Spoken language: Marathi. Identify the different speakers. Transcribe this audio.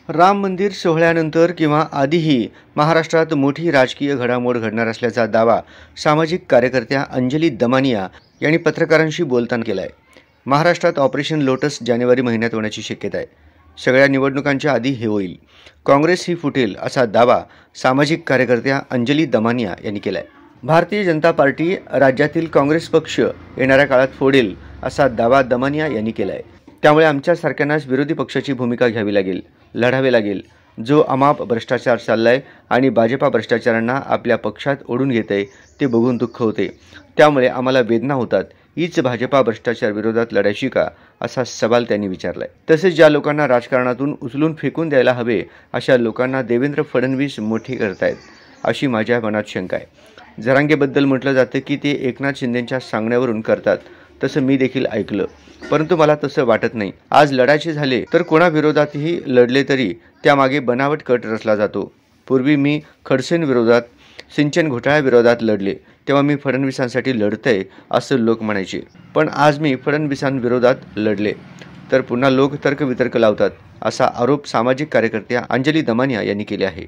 Speaker 1: राम मंदिर सोहळ्यानंतर किंवा आधीही महाराष्ट्रात मोठी राजकीय घडामोड घडणार असल्याचा दावा सामाजिक कार्यकर्त्या अंजली दमानिया यांनी पत्रकारांशी बोलताना केला आहे. महाराष्ट्रात ऑपरेशन लोटस जानेवारी महिन्यात होण्याची शक्यता आहे. सगळ्या निवडणुकांच्या आधी हे होईल. काँग्रेस ही फुटेल असा दावा सामाजिक कार्यकर्त्या अंजली दमानिया यांनी केला आहे. भारतीय जनता पार्टी राज्यातील काँग्रेस पक्ष येणाऱ्या काळात फोडेल असा दावा दमानिया यांनी केला आहे. त्यामुळे आमच्यासारख्यांनाच विरोधी पक्षाची भूमिका घ्यावी लागेल, लढावे लागेल. जो अमाप भ्रष्टाचार चाललाय आणि भाजपा भ्रष्टाचारांना आपल्या पक्षात ओढून घेते ते बघून दुःख होते. त्यामुळे आम्हाला वेदना होतात. हीच भाजपा भ्रष्टाचार विरोधात लढायची का असा सवाल त्यांनी विचारलाय. तसेच ज्या लोकांना राजकारणातून उचलून फेकून द्यायला हवे अशा लोकांना देवेंद्र फडणवीस मोठी करतायत अशी माझ्या मनात शंका आहे. जरांगेबद्दल म्हटलं जातं की ते एकनाथ शिंदेंच्या सांगण्यावरून करतात. तसं मी देखील ऐकलं, परंतु मला तसं वाटत नाही. आज लढायचे झाले तर कोणाविरोधातही लढले तरी त्यामागे बनावट कट रचला जातो. पूर्वी मी खडसेंविरोधात, सिंचन घोटाळ्याविरोधात लढले तेव्हा मी फडणवीसांसाठी लढतंय असं लोक म्हणायचे. पण आज मी फडणवीसांविरोधात लढले तर पुन्हा लोक तर्कवितर्क लावतात असा आरोप सामाजिक कार्यकर्त्या अंजली दमानिया यांनी केले आहे.